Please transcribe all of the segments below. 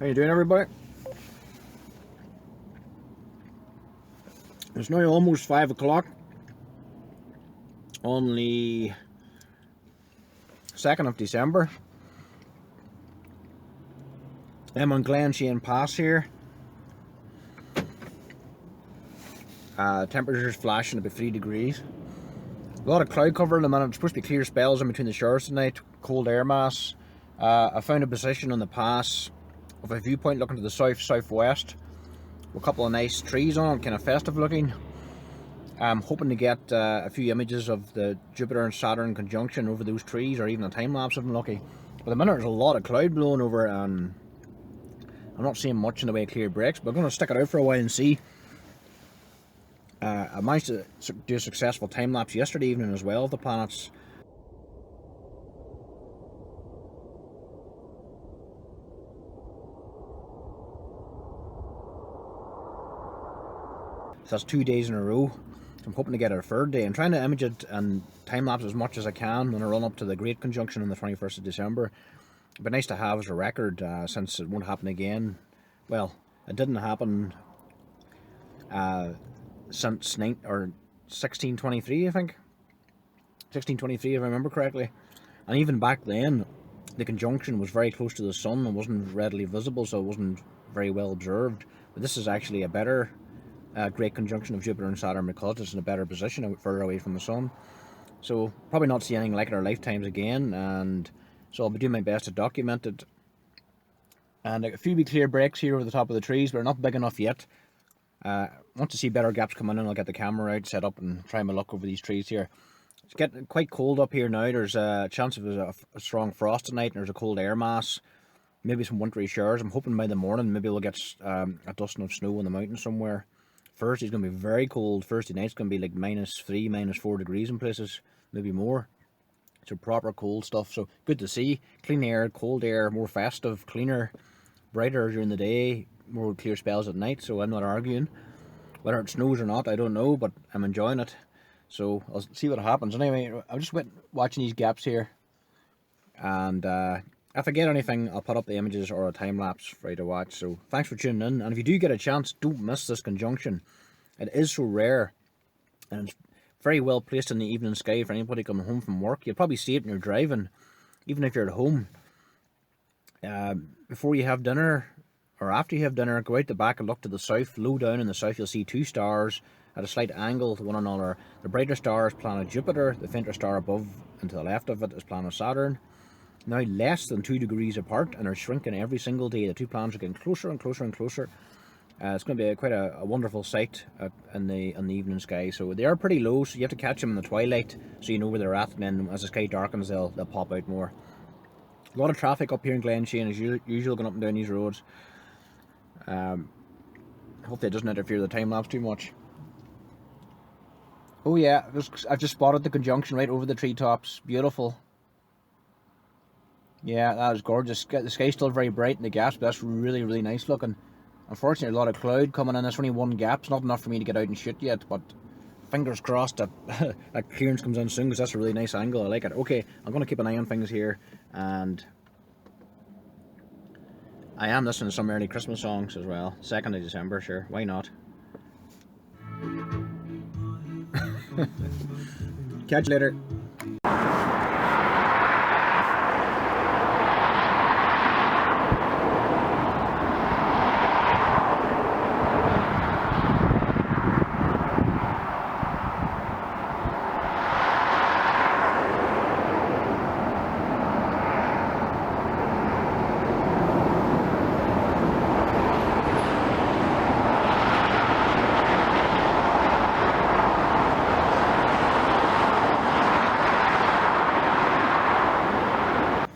How you doing, everybody? It's now almost 5 o'clock on the 2nd of December. I'm on Glenshane Pass here. Temperature's flashing about 3 degrees. A lot of cloud cover in the minute. It's supposed to be clear spells in between the showers tonight. Cold air mass. I found a position on the pass of a viewpoint looking to the south-southwest with a couple of nice trees on it, kind of festive looking. I'm hoping to get a few images of the Jupiter and Saturn conjunction over those trees, or even a time lapse if I'm lucky. But at the minute there's a lot of cloud blowing over, and I'm not seeing much in the way of clear breaks, but I'm going to stick it out for a while and see. I managed to do a successful time lapse yesterday evening as well of the planets. So that's 2 days in a row. So I'm hoping to get a third day. I'm trying to image it and time lapse as much as I can when I run up to the Great Conjunction on the 21st of December. It'd be nice to have as a record, since it won't happen again. Well, it didn't happen since 1623, I think. 1623, if I remember correctly. And even back then, the conjunction was very close to the sun and wasn't readily visible, so it wasn't very well observed. But this is actually a better great conjunction of Jupiter and Saturn because it's in a better position out further away from the sun. So probably not see anything like it in our lifetimes again, and so I'll be doing my best to document it. And a few wee clear breaks here over the top of the trees, but they're not big enough yet. I want to see better gaps coming in. I'll get the camera out, set up, and try my luck over these trees here. It's getting quite cold up here now. There's a chance of a strong frost tonight, and there's a cold air mass. Maybe some wintry showers. I'm hoping by the morning maybe we'll get a dusting of snow on the mountain somewhere. Thursday's going to be very cold. Thursday night's going to be like -3, -4 degrees in places, maybe more. So proper cold stuff. So good to see. Clean air, cold air, more festive, cleaner, brighter during the day, more clear spells at night. So I'm not arguing. Whether it snows or not, I don't know, but I'm enjoying it. So I'll see what happens. Anyway, I'm just watching these gaps here. And if I get anything, I'll put up the images or a time lapse for you to watch. So thanks for tuning in. And if you do get a chance, don't miss this conjunction. It is so rare, and it's very well placed in the evening sky for anybody coming home from work. You'll probably see it when you're driving, even if you're at home. Before you have dinner, or after you have dinner, go out the back and look to the south. Low down in the south, you'll see 2 stars at a slight angle to one another. The brighter star is planet Jupiter. The fainter star above and to the left of it is planet Saturn. Now less than 2 degrees apart, and are shrinking every single day. The two planets are getting closer and closer and closer. It's going to be quite a wonderful sight in the evening sky. So they are pretty low, so you have to catch them in the twilight so you know where they're at, and then as the sky darkens they'll pop out more. A lot of traffic up here in Glenshane as usual going up and down these roads. Hopefully it doesn't interfere with the time lapse too much. Oh yeah, I've just spotted the conjunction right over the treetops. Beautiful. Yeah, that is gorgeous. The sky's still very bright in the gaps, but that's really, really nice looking. Unfortunately, a lot of cloud coming in. There's only one gap. It's not enough for me to get out and shoot yet, but fingers crossed that that clearance comes in soon, because that's a really nice angle. I like it. Okay, I'm going to keep an eye on things here, and I am listening to some early Christmas songs as well. 2nd of December, sure. Why not? Catch you later.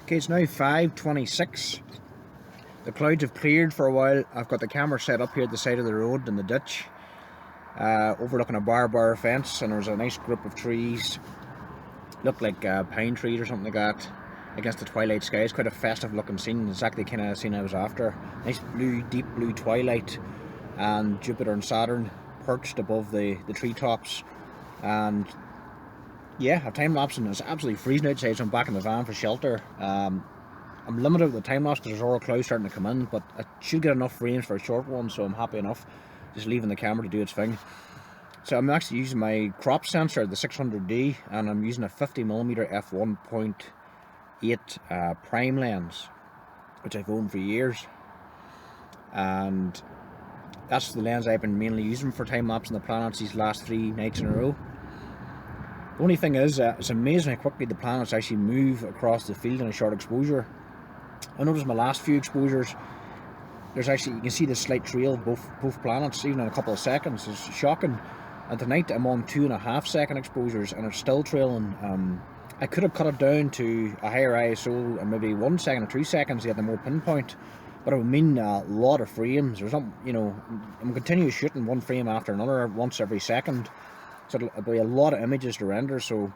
Okay, it's now 5:26. The clouds have cleared for a while. I've got the camera set up here at the side of the road in the ditch, overlooking a barbed wire fence, and there's a nice group of trees. Look like pine trees or something like that against the twilight sky. It's quite a festive looking scene. Exactly the kind of scene I was after. Nice blue, deep blue twilight, and Jupiter and Saturn perched above the treetops. And yeah, a time lapse, and it's absolutely freezing outside, so I'm back in the van for shelter. I'm limited with the time lapse because there's already clouds starting to come in, but I should get enough frames for a short one, so I'm happy enough just leaving the camera to do its thing. So I'm actually using my crop sensor, the 600D, and I'm using a 50mm f1.8 prime lens, which I've owned for years, and that's the lens I've been mainly using for time lapsing the planets these last 3 nights in a row. The only thing is, it's amazing how quickly the planets actually move across the field in a short exposure. I noticed my last few exposures, there's actually, you can see the slight trail of both planets even in a couple of seconds. It's shocking. And tonight I'm on 2.5 second exposures and it's still trailing. I could have cut it down to a higher ISO and maybe 1 second or 3 seconds to get the more pinpoint, but it would mean a lot of frames. There's some, you know, I'm continuing shooting one frame after another once every second. So it'll be a lot of images to render. So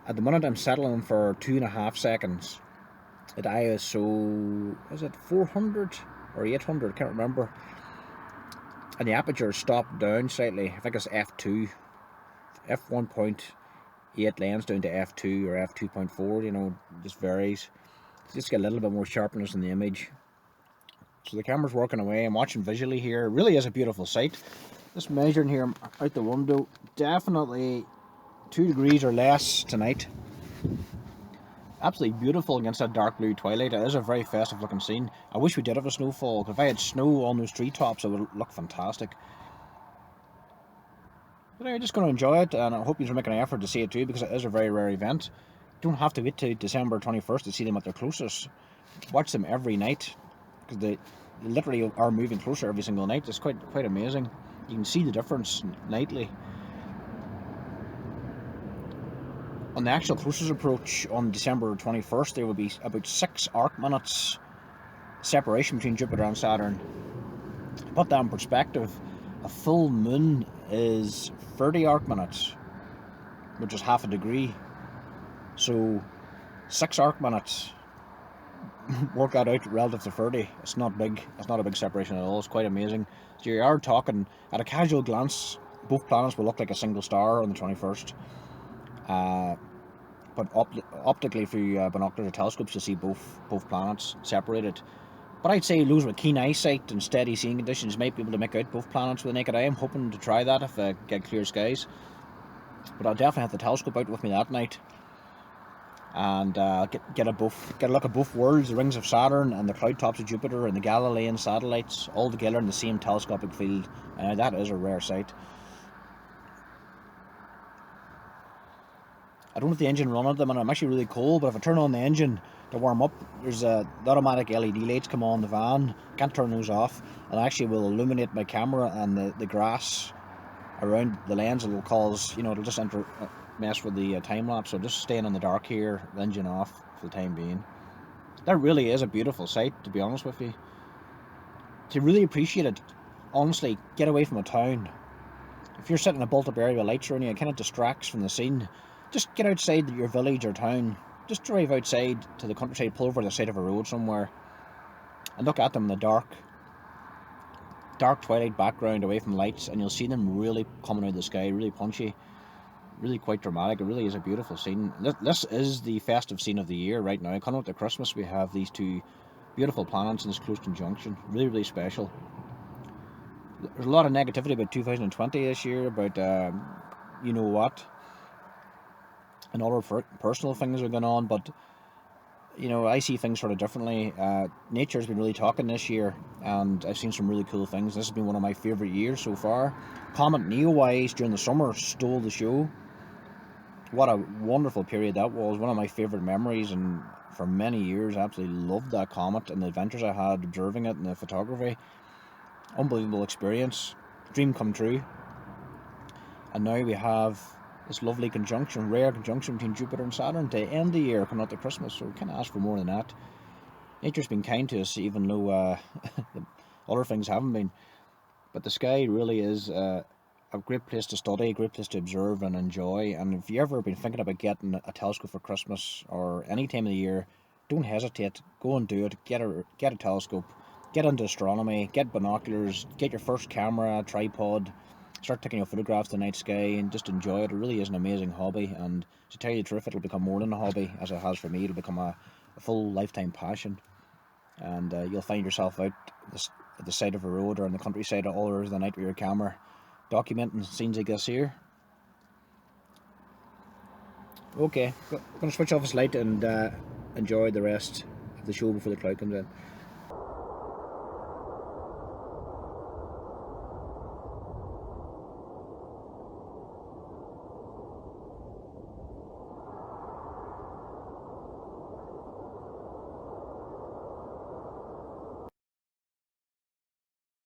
at the minute I'm settling for 2.5 seconds at ISO, is it 400 or 800? I can't remember. And the aperture is stopped down slightly. I think it's f2, f1.8 lens down to f2 or f2.4. You know, just varies. Just get a little bit more sharpness in the image. So the camera's working away. I'm watching visually here. It really is a beautiful sight. Just measuring here out the window, definitely 2 degrees or less tonight. Absolutely beautiful against that dark blue twilight. It is a very festive looking scene. I wish we did have a snowfall, because if I had snow on those treetops, it would look fantastic. But I'm just going to enjoy it, and I hope you're making an effort to see it too, because it is a very rare event. You don't have to wait till December 21st to see them at their closest. Watch them every night, because they literally are moving closer every single night. It's quite amazing. You can see the difference nightly. On the actual closest approach on December 21st, there will be about 6 arc minutes separation between Jupiter and Saturn. To put that in perspective, a full moon is 30 arc minutes, which is half a degree. So 6 arc minutes, work that out relative to 30. It's not big. It's not a big separation at all. It's quite amazing. So you are talking, at a casual glance, both planets will look like a single star on the 21st. But optically through binoculars or telescopes, you'll see both planets separated. But I'd say those with keen eyesight and steady seeing conditions might be able to make out both planets with the naked eye. I'm hoping to try that if I get clear skies. But I'll definitely have the telescope out with me that night, and get a look at both worlds, the rings of Saturn and the cloud tops of Jupiter and the Galilean satellites, all together in the same telescopic field. And that is a rare sight. I don't have the engine running at the minute. I'm actually really cold, but if I turn on the engine to warm up, there's the automatic LED lights come on the van. Can't turn those off, and actually will illuminate my camera and the grass around the lens. It will cause, you know, it'll just mess with the time lapse. So just staying in the dark here, the engine off for the time being. That really is a beautiful sight, to be honest with you. To really appreciate it, honestly, get away from a town. If you're sitting in a built-up area with lights around you, it kind of distracts from the scene. Just get outside your village or town. Just drive outside to the countryside, pull over the side of a road somewhere, and look at them in the dark twilight background away from lights, and you'll see them really coming out of the sky, really punchy, really quite dramatic. It really is a beautiful scene. This is the festive scene of the year right now. Coming up to Christmas, we have these 2 beautiful planets in this close conjunction. Really, really special. There's a lot of negativity about 2020 this year, about you know what, and other personal things are going on, but you know, I see things sort of differently. Nature's been really talking this year, and I've seen some really cool things. This has been one of my favourite years so far. Comet Neowise during the summer stole the show. What a wonderful period that was. One of my favourite memories, and for many years I absolutely loved that comet and the adventures I had observing it and the photography. Unbelievable experience. Dream come true. And now we have this lovely conjunction, rare conjunction between Jupiter and Saturn to end the year, coming up to Christmas. So we can't ask for more than that. Nature's been kind to us, even though other things haven't been. But the sky really is a great place to study, a great place to observe and enjoy. And if you've ever been thinking about getting a telescope for Christmas or any time of the year, don't hesitate. Go and do it. Get a telescope. Get into astronomy. Get binoculars. Get your first camera, tripod. Start taking your photographs of the night sky and just enjoy it. It really is an amazing hobby, and to tell you the truth, it'll become more than a hobby, as it has for me. It'll become a a full lifetime passion, and you'll find yourself out at the side of a road or in the countryside at all hours of the night with your camera, documenting scenes like this here. Okay, I'm going to switch off this light and enjoy the rest of the show before the crowd comes in.